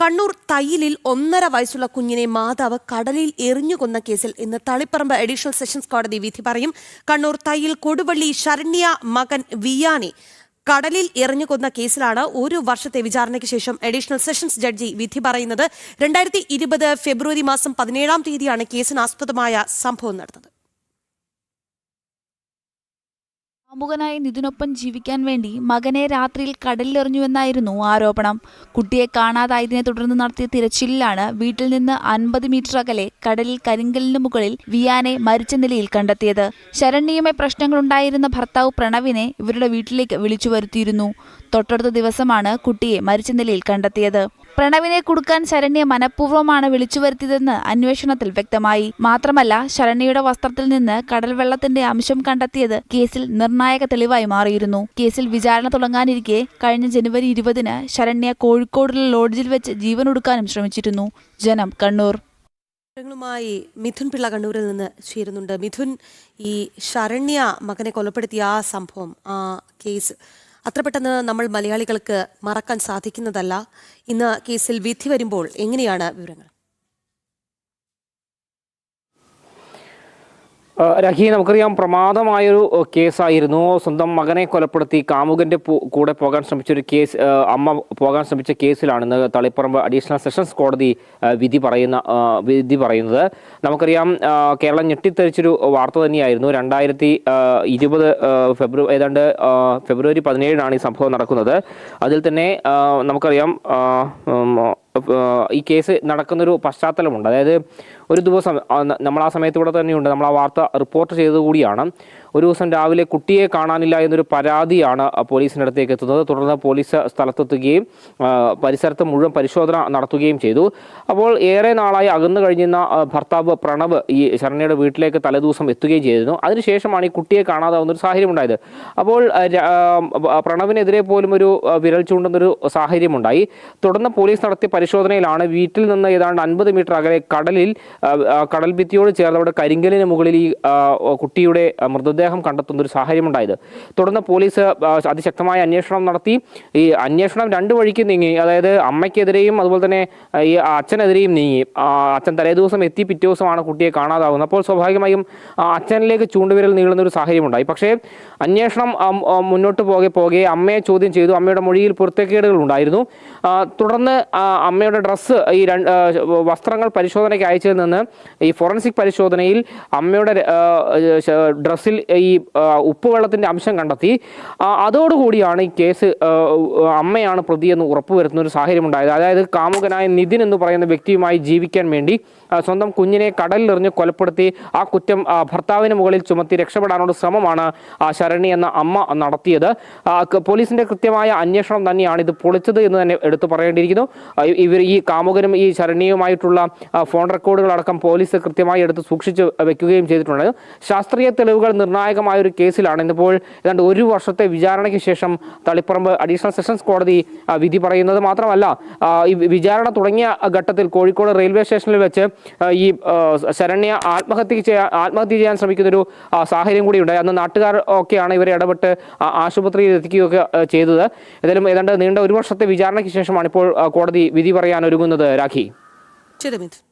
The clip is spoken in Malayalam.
കണ്ണൂർ തയ്യിലിൽ 1.5 വയസ്സുള്ള കുഞ്ഞിനെ മാതാവ് കടലിൽ എറിഞ്ഞുകൊന്ന കേസിൽ ഇന്ന് തളിപ്പറമ്പ് അഡീഷണൽ സെഷൻസ് കോടതി വിധി പറയും. കണ്ണൂർ തയ്യിൽ കൊടുവള്ളി ശരണ്യ മകൻ വിയാനെ കടലിൽ എറിഞ്ഞുകൊന്ന കേസിലാണ് 1 വർഷത്തെ വിചാരണയ്ക്ക് ശേഷം അഡീഷണൽ സെഷൻസ് ജഡ്ജി വിധി പറയുന്നത്. 2020 ഫെബ്രുവരി മാസം 17-ാം തീയതിയാണ് കേസിനാസ്പദമായ സംഭവം നടന്നത്. കാമുകനായ നിതിനൊപ്പം ജീവിക്കാൻ വേണ്ടി മകനെ രാത്രിയിൽ കടലിലെറിഞ്ഞുവെന്നായിരുന്നു ആരോപണം. കുട്ടിയെ കാണാതായതിനെ തുടർന്ന് നടത്തിയ തിരച്ചിലിലാണ് വീട്ടിൽ നിന്ന് 50 മീറ്റർ അകലെ കടലിൽ കരിങ്കലിന് മുകളിൽ വിയാനെ മരിച്ച നിലയിൽ കണ്ടെത്തിയത്. ശരണ്യയുമായി പ്രശ്നങ്ങളുണ്ടായിരുന്ന ഭർത്താവ് പ്രണവിനെ ഇവരുടെ വീട്ടിലേക്ക് വിളിച്ചു വരുത്തിയിരുന്നു. തൊട്ടടുത്ത ദിവസമാണ് കുട്ടിയെ മരിച്ച നിലയിൽ കണ്ടെത്തിയത്. പ്രണവിനെ കുടുക്കാൻ ശരണ്യ മനഃപൂർവ്വമാണ് വിളിച്ചു വരുത്തിയതെന്ന് അന്വേഷണത്തിൽ വ്യക്തമായി. മാത്രമല്ല, ശരണ്യയുടെ വസ്ത്രത്തിൽ നിന്ന് കടൽ വെള്ളത്തിന്റെ അംശം കണ്ടെത്തിയത് കേസിൽ നിർണായക തെളിവായി മാറിയിരുന്നു. കേസിൽ വിചാരണ തുടങ്ങാനിരിക്കെ കഴിഞ്ഞ ജനുവരി 20-ന് ശരണ്യ കോഴിക്കോടുള്ള ലോഡ്ജിൽ വെച്ച് ജീവനൊടുക്കാനും ശ്രമിച്ചിരുന്നു. ജനം, കണ്ണൂർ. മിഥുൻ പിള്ള കണ്ണൂരിൽ നിന്ന് ചേരുന്നുണ്ട്. മിഥുൻ, ഈ ശരണ്യ മകനെ കൊലപ്പെടുത്തിയ ആ സംഭവം, ആ കേസ് അത്ര പെട്ടെന്ന് നമ്മൾ മലയാളികൾക്ക് മറക്കാൻ സാധിക്കുന്നതല്ല. ഇന്ന് കേസിൽ വിധി വരുമ്പോൾ എങ്ങനെയാണ് വിവരങ്ങൾ? രഹി, നമുക്കറിയാം, പ്രമാദമായൊരു കേസായിരുന്നു. സ്വന്തം മകനെ കൊലപ്പെടുത്തി കാമുകന്റെ കൂടെ പോകാൻ ശ്രമിച്ചൊരു കേസ്, അമ്മ പോകാൻ ശ്രമിച്ച കേസിലാണ് ഇന്ന് തളിപ്പറമ്പ് അഡീഷണൽ സെഷൻസ് കോടതി വിധി പറയുന്നത്. നമുക്കറിയാം, കേരളം ഞെട്ടിത്തെറിച്ചൊരു വാർത്ത തന്നെയായിരുന്നു. 2020 ഏതാണ്ട് ഫെബ്രുവരി 17-നാണ് ഈ സംഭവം നടക്കുന്നത്. അതിൽ തന്നെ നമുക്കറിയാം ഈ കേസ് നടക്കുന്നൊരു പശ്ചാത്തലമുണ്ട്. അതായത് ഒരു ദിവസം നമ്മൾ ആ സമയത്ത് ഇവിടെ തന്നെയുണ്ട്, നമ്മൾ ആ വാർത്ത റിപ്പോർട്ട് ചെയ്തതുകൂടിയാണ്. ഒരു ദിവസം രാവിലെ കുട്ടിയെ കാണാനില്ല എന്നൊരു പരാതിയാണ് പോലീസിൻ്റെ അടുത്തേക്ക് എത്തുന്നത്. തുടർന്ന് പോലീസ് സ്ഥലത്തെത്തുകയും പരിസരത്ത് മുഴുവൻ പരിശോധന നടത്തുകയും ചെയ്തു. അപ്പോൾ ഏറെ നാളായി അകന്നു കഴിഞ്ഞിരുന്ന ഭർത്താവ് പ്രണവ് ഈ ശരണ്യയുടെ വീട്ടിലേക്ക് തലേദിവസം എത്തുകയും ചെയ്തിരുന്നു. അതിനുശേഷമാണ് ഈ കുട്ടിയെ കാണാതാവുന്നൊരു സാഹചര്യം ഉണ്ടായത്. അപ്പോൾ പ്രണവിനെതിരെ പോലും ഒരു വിരൽ ചൂണ്ടുന്നൊരു സാഹചര്യമുണ്ടായി. തുടർന്ന് പോലീസ് നടത്തിയ പരിശോധനയിലാണ് വീട്ടിൽ നിന്ന് ഏതാണ്ട് 50 മീറ്റർ അകലെ കടൽ ഭിത്തിയോട് ചേർന്നവിടെ കരിങ്കലിന് മുകളിൽ ഈ കുട്ടിയുടെ മൃതദേഹം കണ്ടെത്തുന്ന ഒരു സാഹചര്യമുണ്ടായത്. തുടർന്ന് പോലീസ് അതിശക്തമായ അന്വേഷണം നടത്തി. ഈ അന്വേഷണം 2 വഴിക്ക് നീങ്ങി. അതായത് അമ്മയ്ക്കെതിരെയും അതുപോലെ തന്നെ ഈ അച്ഛനെതിരെയും നീങ്ങി. അച്ഛൻ തലേദിവസം എത്തി, പിറ്റേ ദിവസമാണ് കുട്ടിയെ കാണാതാവുന്നത്. അപ്പോൾ സ്വാഭാവികമായും അച്ഛനിലേക്ക് ചൂണ്ടുവിരൽ നീളുന്ന ഒരു സാഹചര്യമുണ്ടായി. പക്ഷേ അന്വേഷണം മുന്നോട്ട് പോകെ അമ്മയെ ചോദ്യം ചെയ്തു. അമ്മയുടെ മൊഴിയിൽ പൊരുത്തക്കേടുകൾ ഉണ്ടായിരുന്നു. തുടർന്ന് അമ്മയുടെ ഡ്രസ്സ്, ഈ വസ്ത്രങ്ങൾ പരിശോധനയ്ക്ക് അയച്ചതിൽ നിന്ന് ഈ ഫോറൻസിക് പരിശോധനയിൽ അമ്മയുടെ ഡ്രസ്സിൽ ഈ ഉപ്പുവെള്ളത്തിൻ്റെ അംശം കണ്ടെത്തി. അതോടുകൂടിയാണ് ഈ കേസ് അമ്മയാണ് പ്രതിയെന്ന് ഉറപ്പുവരുത്തുന്ന ഒരു സാഹചര്യം ഉണ്ടായത്. അതായത് കാമുകനായ നിതിൻ എന്ന് പറയുന്ന വ്യക്തിയുമായി ജീവിക്കാൻ വേണ്ടി സ്വന്തം കുഞ്ഞിനെ കടലിലെറിഞ്ഞ് കൊലപ്പെടുത്തി ആ കുറ്റം ഭർത്താവിന് മുകളിൽ ചുമത്തി രക്ഷപ്പെടാനുള്ള ശ്രമമാണ് ശരണ്യ എന്ന അമ്മ നടത്തിയത്. പോലീസിന്റെ കൃത്യമായ അന്വേഷണം തന്നെയാണ് ഇത് പൊളിച്ചത് എന്ന് തന്നെ എടുത്തു പറയേണ്ടിയിരിക്കുന്നു. ഈ കാമുകനും ഈ ശരണ്യയുമായിട്ടുള്ള ഫോൺ റെക്കോർഡുകളടക്കം പോലീസ് കൃത്യമായി എടുത്ത് സൂക്ഷിച്ച് വെക്കുകയും ചെയ്തിട്ടുണ്ട്. ശാസ്ത്രീയ തെളിവുകൾ നിർണായകമായ ഒരു കേസിലാണ് ഇന്നിപ്പോൾ ഏതാണ്ട് 1 വർഷത്തെ വിചാരണയ്ക്ക് ശേഷം തളിപ്പറമ്പ് അഡീഷണൽ സെഷൻസ് കോടതി വിധി പറയുന്നത്. മാത്രമല്ല, ഈ വിചാരണ തുടങ്ങിയ ഘട്ടത്തിൽ കോഴിക്കോട് റെയിൽവേ സ്റ്റേഷനിൽ വെച്ച് ഈ ശരണ്യ ആത്മഹത്യ ചെയ്യാൻ ശ്രമിക്കുന്നൊരു സാഹചര്യം കൂടി ഉണ്ടായി. അന്ന് നാട്ടുകാർ ഒക്കെയാണ് ഇവരെ ഇടപെട്ട് ആശുപത്രിയിൽ എത്തിക്കുകയൊക്കെ ചെയ്തത്. ഏതാണ്ട് നീണ്ട 1 വർഷത്തെ വിചാരണയ്ക്ക് ശേഷമാണ് ഇപ്പോൾ കോടതി വിധി പറയാൻ ഒരുങ്ങുന്നത്. രാഖി.